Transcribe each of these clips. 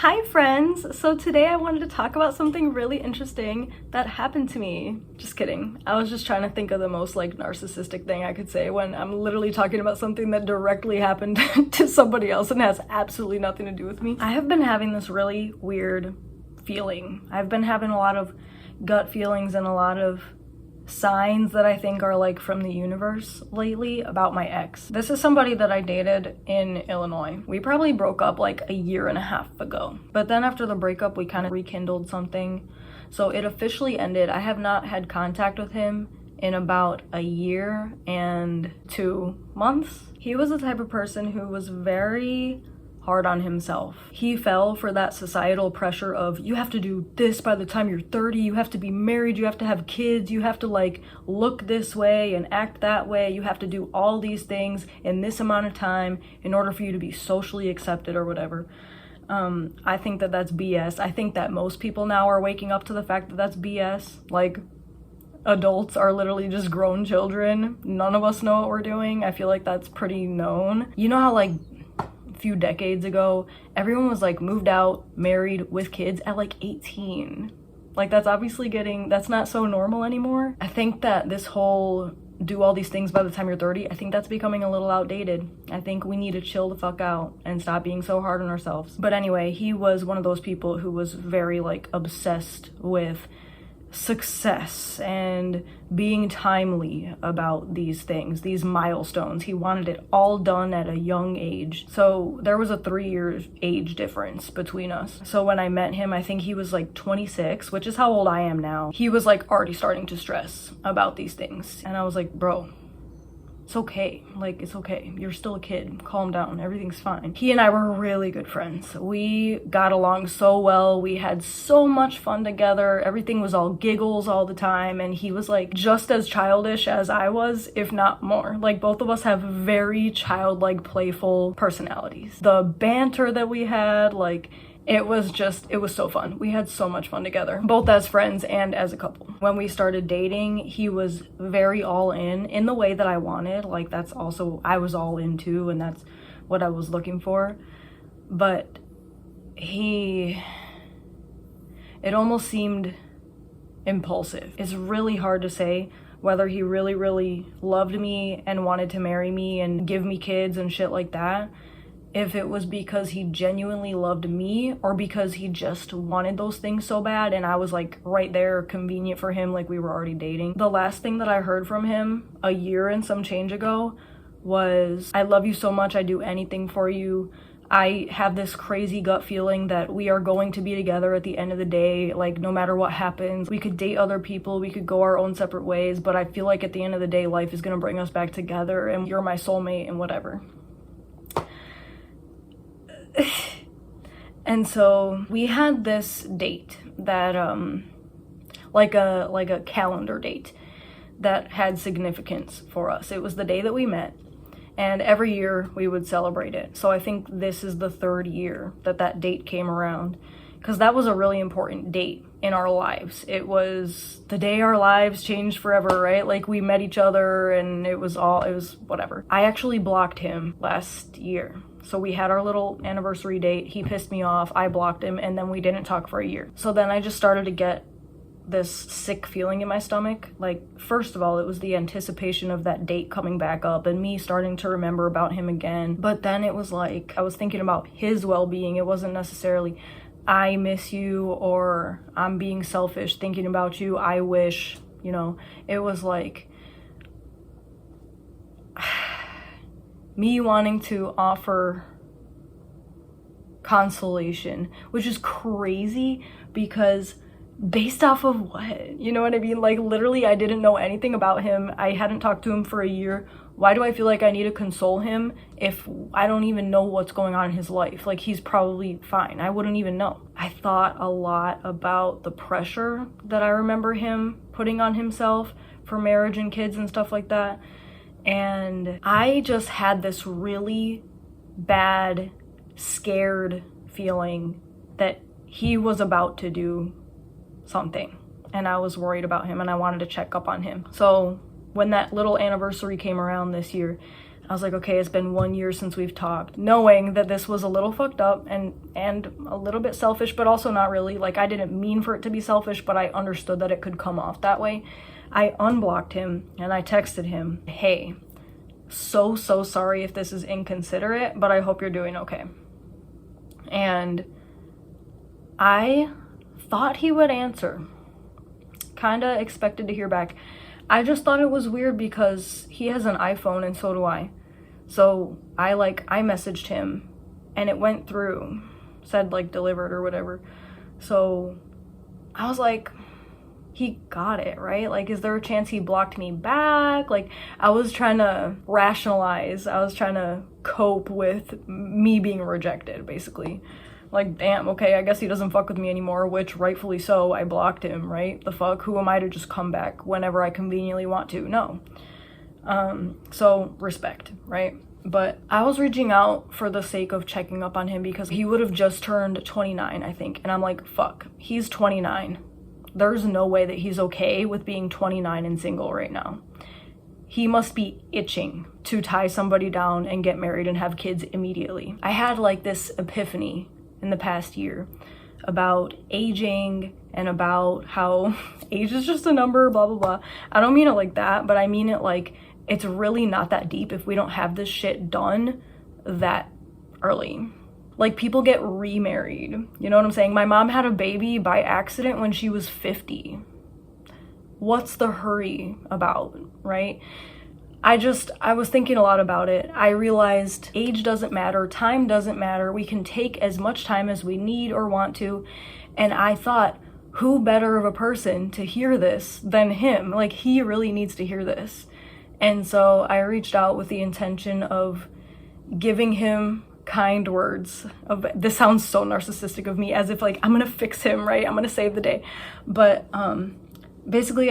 Hi friends! So today I wanted to talk about something really interesting that happened to me. Just kidding. I was just trying to think of the most narcissistic thing I could say when I'm literally talking about something that directly happened to somebody else and has absolutely nothing to do with me. I have been having this really weird feeling. I've been having a lot of gut feelings and a lot of signs that I think are from the universe lately about my ex. This is somebody that I dated in Illinois. We probably broke up a year and a half ago. But then after the breakup, we kind of rekindled something. So it officially ended. I have not had contact with him in about a year and 2 months. He was the type of person who was very hard on himself. He fell for that societal pressure of you have to do this by the time you're 30, you have to be married, you have to have kids, you have to look this way and act that way, you have to do all these things in this amount of time in order for you to be socially accepted or whatever. I think that that's BS. I think that most people now are waking up to the fact that that's BS. Adults are literally just grown children. None of us know what we're doing. I feel like that's pretty known. You know how few decades ago everyone was moved out, married, with kids at 18. That's obviously that's not so normal anymore. I think that this whole do all these things by the time you're 30, I think that's becoming a little outdated. I think we need to chill the fuck out and stop being so hard on ourselves. But anyway, he was one of those people who was very obsessed with success and being timely about these things, these milestones. He wanted it all done at a young age. So there was a 3-year age difference between us. So when I met him, I think he was 26, which is how old I am now. He was already starting to stress about these things. And I was like, bro, it's okay. It's okay. You're still a kid. Calm down. Everything's fine. He and I were really good friends. We got along so well. We had so much fun together. Everything was all giggles all the time. And he was just as childish as I was, if not more. Both of us have very childlike, playful personalities. The banter that we had, it was so fun. We had so much fun together, both as friends and as a couple. When we started dating, he was very all in the way that I wanted. That's also, I was all in too, and that's what I was looking for. But it almost seemed impulsive. It's really hard to say whether he really, really loved me and wanted to marry me and give me kids and shit like that. If it was because he genuinely loved me or because he just wanted those things so bad and I was right there, convenient for him, we were already dating. The last thing that I heard from him a year and some change ago was, I love you so much, I do anything for you. I have this crazy gut feeling that we are going to be together at the end of the day, no matter what happens. We could date other people, we could go our own separate ways, but I feel like at the end of the day, life is gonna bring us back together and you're my soulmate and whatever. And so we had this date that like a calendar date that had significance for us. It was the day that we met, and every year we would celebrate it. So I think this is the 3rd year that date came around, because that was a really important date in our lives. It was the day our lives changed forever, right? We met each other and it was whatever. I actually blocked him last year. So we had our little anniversary date. He pissed me off. I blocked him, and then we didn't talk for a year. So then I just started to get this sick feeling in my stomach. First of all, it was the anticipation of that date coming back up and me starting to remember about him again. But then it was I was thinking about his well-being. It wasn't necessarily I miss you or I'm being selfish thinking about you. I wish, it was me wanting to offer consolation, which is crazy because based off of what? You know what I mean? Literally, I didn't know anything about him. I hadn't talked to him for a year. Why do I feel like I need to console him if I don't even know what's going on in his life? He's probably fine. I wouldn't even know. I thought a lot about the pressure that I remember him putting on himself for marriage and kids and stuff like that. And I just had this really bad, scared feeling that he was about to do something. And I was worried about him and I wanted to check up on him. So when that little anniversary came around this year, I was like, okay, it's been 1 year since we've talked, knowing that this was a little fucked up and a little bit selfish, but also not really. Like, I didn't mean for it to be selfish, but I understood that it could come off that way. I unblocked him and I texted him, hey, so sorry if this is inconsiderate, but I hope you're doing okay. And I thought he would answer. Kinda expected to hear back. I just thought it was weird because he has an iPhone and so do I. So I messaged him and it went through, said like delivered or whatever. So I was like, he got it, right? Like, is there a chance he blocked me back? Like, I was trying to rationalize. I was trying to cope with me being rejected, basically. Like, damn, okay, I guess he doesn't fuck with me anymore, which rightfully so, I blocked him, right? The fuck? Who am I to just come back whenever I conveniently want to? No. So respect, right? But I was reaching out for the sake of checking up on him because he would have just turned 29, I think. And I'm like, fuck, he's 29. There's no way that he's okay with being 29 and single right now. He must be itching to tie somebody down and get married and have kids immediately. I had like this epiphany in the past year about aging and about how age is just a number, blah, blah, blah. I don't mean it like that, but I mean it like it's really not that deep if we don't have this shit done that early. Like, people get remarried, you know what I'm saying? My mom had a baby by accident when she was 50. What's the hurry about, right? I was thinking a lot about it. I realized age doesn't matter, time doesn't matter. We can take as much time as we need or want to. And I thought, who better of a person to hear this than him? Like, he really needs to hear this. And so I reached out with the intention of giving him kind words. This sounds so narcissistic of me, as if like I'm gonna fix him, right? I'm gonna save the day. But basically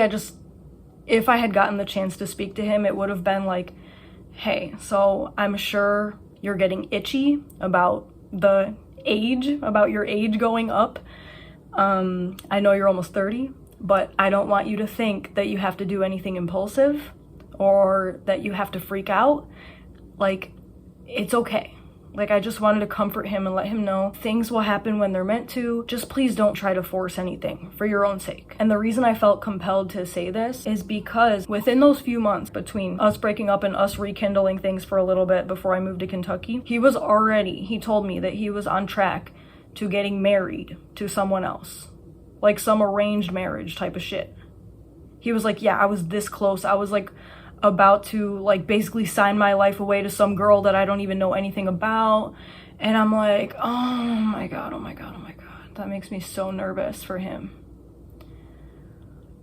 if I had gotten the chance to speak to him, it would have been like, hey, so I'm sure you're getting itchy about about your age going up. I know you're almost 30, but I don't want you to think that you have to do anything impulsive or that you have to freak out. Like, it's okay. Like, I just wanted to comfort him and let him know things will happen when they're meant to. Just please don't try to force anything for your own sake. And the reason I felt compelled to say this is because within those few months between us breaking up and us rekindling things for a little bit before I moved to Kentucky, he told me that he was on track to getting married to someone else. Like some arranged marriage type of shit. He was like, yeah, I was this close. I was like about to like basically sign my life away to some girl that I don't even know anything about. And I'm like, oh my god, oh my god, oh my god. That makes me so nervous for him.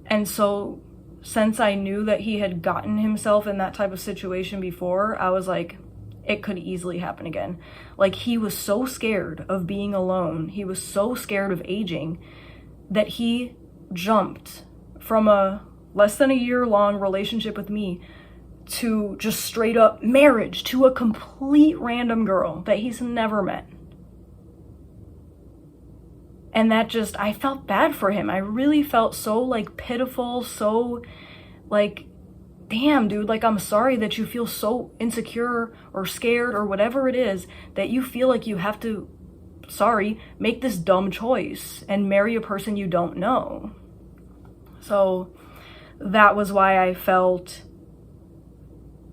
And so since I knew that he had gotten himself in that type of situation before, I was like, it could easily happen again. Like, he was so scared of being alone, he was so scared of aging, that he jumped from a less than a year-long relationship with me to just straight up marriage to a complete random girl that he's never met. And that just, I felt bad for him. I really felt so like pitiful, so like, damn, dude, like, I'm sorry that you feel so insecure or scared or whatever it is that you feel like you have to, make this dumb choice and marry a person you don't know. So that was why I felt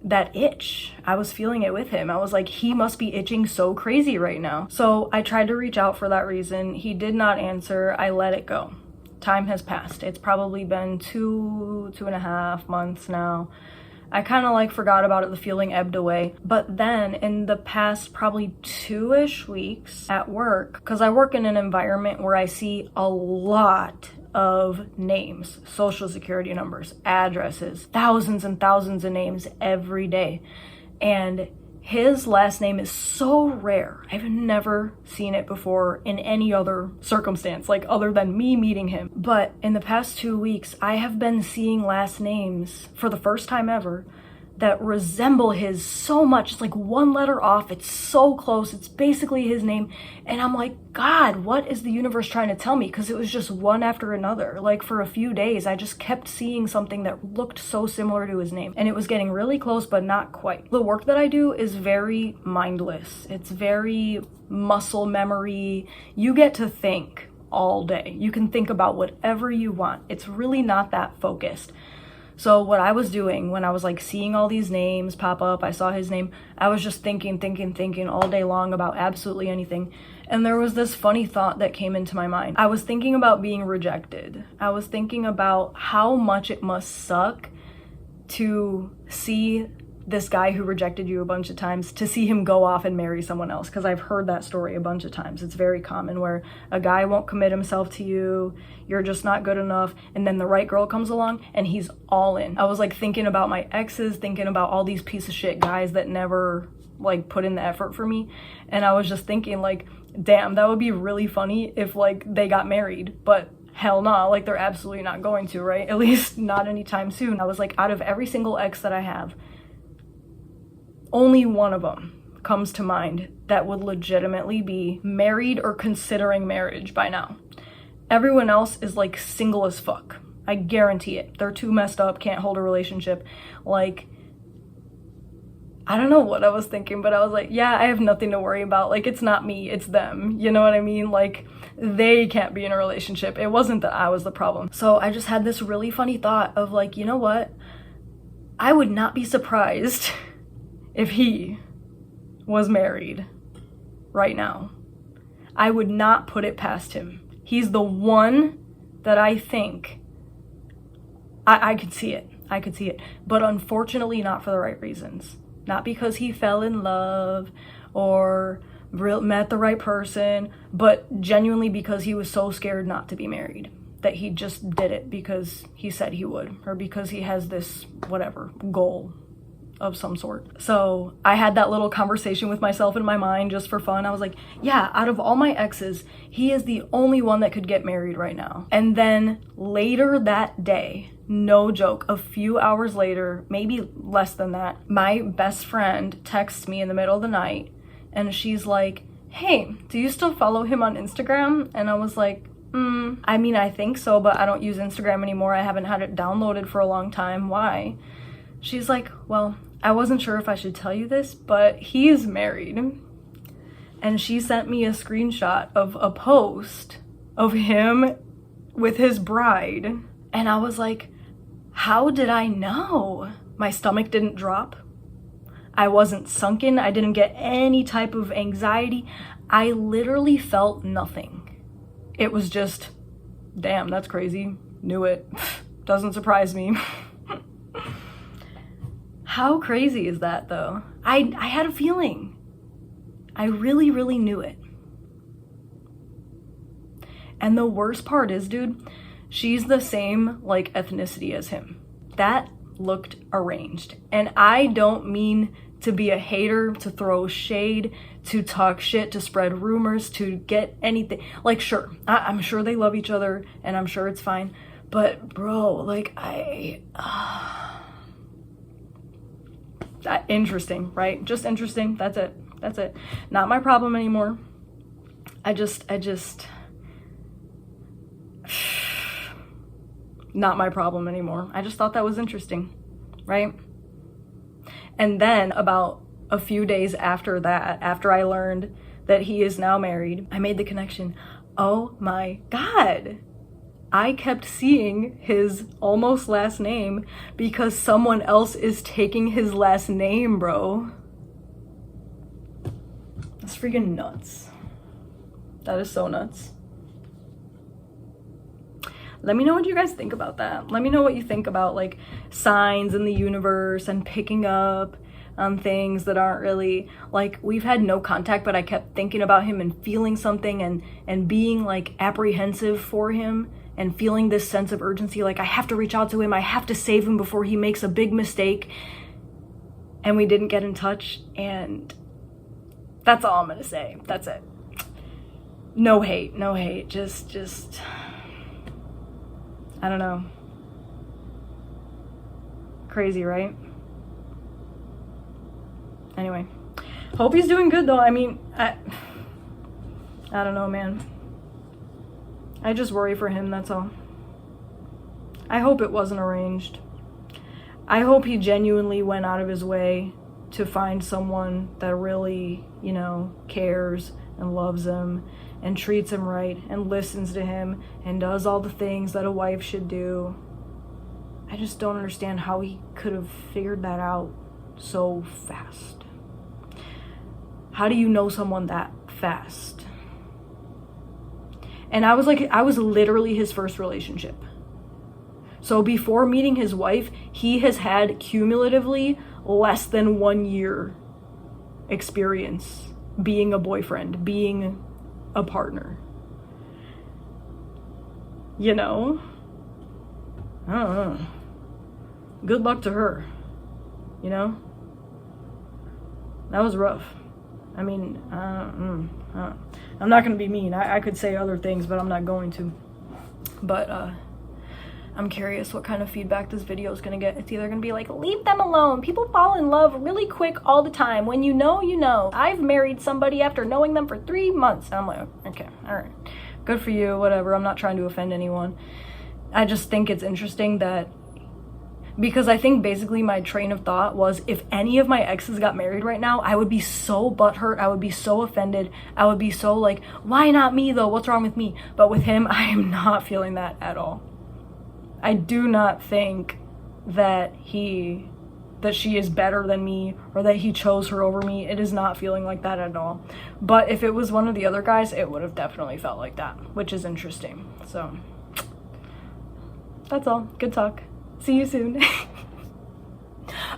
that itch. I was feeling it with him. I was like, he must be itching so crazy right now. So I tried to reach out for that reason. He did not answer. I let it go. Time has passed. It's probably been 2.5 months now. I kind of like forgot about it. The feeling ebbed away. But then in the past probably 2-ish weeks at work, because I work in an environment where I see a lot of names, social security numbers, addresses, thousands and thousands of names every day. And his last name is so rare. I've never seen it before in any other circumstance, like other than me meeting him. But in the past 2 weeks, I have been seeing last names for the first time ever that resemble his so much. It's like one letter off. It's so close. It's basically his name. And I'm like, God, what is the universe trying to tell me? Because it was just one after another. Like for a few days, I just kept seeing something that looked so similar to his name. And it was getting really close, but not quite. The work that I do is very mindless. It's very muscle memory. You get to think all day. You can think about whatever you want. It's really not that focused. So what I was doing when I was like seeing all these names pop up, I saw his name, I was just thinking all day long about absolutely anything. And there was this funny thought that came into my mind. I was thinking about being rejected. I was thinking about how much it must suck to see this guy who rejected you a bunch of times, to see him go off and marry someone else. Because I've heard that story a bunch of times. It's very common where a guy won't commit himself to you, you're just not good enough, and then the right girl comes along and he's all in. I was like thinking about my exes, thinking about all these piece of shit guys that never like put in the effort for me. And I was just thinking like, damn, that would be really funny if like they got married, but hell no, like they're absolutely not going to, right? At least not anytime soon. I was like, out of every single ex that I have, only one of them comes to mind that would legitimately be married or considering marriage by now. Everyone else is like single as fuck. I guarantee it. They're too messed up, can't hold a relationship. Like, I don't know what I was thinking, but I was like, yeah, I have nothing to worry about. Like, it's not me, it's them. You know what I mean? Like, they can't be in a relationship. It wasn't that I was the problem. So I just had this really funny thought of like, you know what? I would not be surprised if he was married right now. I would not put it past him. He's the one that I think I could see it. I could see it. But unfortunately not for the right reasons. Not because he fell in love or met the right person, but genuinely because he was so scared not to be married that he just did it because he said he would, or because he has this whatever goal of some sort. So I had that little conversation with myself in my mind just for fun. I was like, yeah, out of all my exes, he is the only one that could get married right now. And then later that day, no joke, a few hours later, maybe less than that, my best friend texts me in the middle of the night and she's like, hey, do you still follow him on Instagram? And I was like, I mean, I think so, but I don't use Instagram anymore. I haven't had it downloaded for a long time. Why? She's like, well, I wasn't sure if I should tell you this, but he's married. And she sent me a screenshot of a post of him with his bride. And I was like, how did I know? My stomach didn't drop. I wasn't sunken. I didn't get any type of anxiety. I literally felt nothing. It was just, damn, that's crazy. Knew it. Doesn't surprise me. How crazy is that though? I had a feeling. I really, really knew it. And the worst part is, dude, she's the same like ethnicity as him. That looked arranged. And I don't mean to be a hater, to throw shade, to talk shit, to spread rumors, to get anything. Like, sure, I'm sure they love each other and I'm sure it's fine. But bro, like interesting, right? Just interesting. That's it. That's it. Not my problem anymore. I just not my problem anymore. I just thought that was interesting, right? And then about a few days after that, after I learned that he is now married, I made the connection. Oh my God. I kept seeing his almost last name because someone else is taking his last name, bro. That's freaking nuts. That is so nuts. Let me know what you guys think about that. Let me know what you think about like signs in the universe and picking up on things that aren't really like, we've had no contact, but I kept thinking about him and feeling something and being like apprehensive for him. And feeling this sense of urgency, like I have to reach out to him, I have to save him before he makes a big mistake. And we didn't get in touch, and that's all I'm gonna say. That's it. No hate, no hate. Just I don't know. Crazy, right? Anyway, hope he's doing good though. I mean, I don't know, man. I just worry for him, that's all. I hope it wasn't arranged. I hope he genuinely went out of his way to find someone that really, you know, cares and loves him and treats him right and listens to him and does all the things that a wife should do. I just don't understand how he could have figured that out so fast. How do you know someone that fast? And I was literally his first relationship. So before meeting his wife, he has had cumulatively less than 1 year experience being a boyfriend, being a partner. You know? I don't know. Good luck to her. You know? That was rough. I mean, I'm not going to be mean. I could say other things, but I'm not going to. But, I'm curious what kind of feedback this video is going to get. It's either going to be like, leave them alone. People fall in love really quick all the time. When you know, you know. I've married somebody after knowing them for 3 months. And I'm like, okay, all right. Good for you, whatever. I'm not trying to offend anyone. I just think it's interesting that, because I think basically my train of thought was, if any of my exes got married right now, I would be so butthurt. I would be so offended. I would be so like, why not me though? What's wrong with me? But with him, I am not feeling that at all. I do not think that she is better than me or that he chose her over me. It is not feeling like that at all. But if it was one of the other guys, it would have definitely felt like that, which is interesting. So that's all. Good talk. See you soon.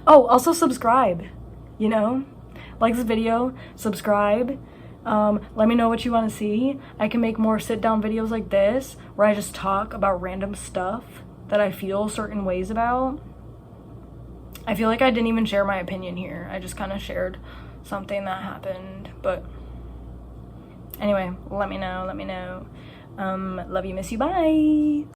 Oh, also subscribe, you know? Like this video, subscribe. Let me know what you want to see. I can make more sit-down videos like this where I just talk about random stuff that I feel certain ways about. I feel like I didn't even share my opinion here. I just kind of shared something that happened. But anyway, let me know. Love you, miss you, bye.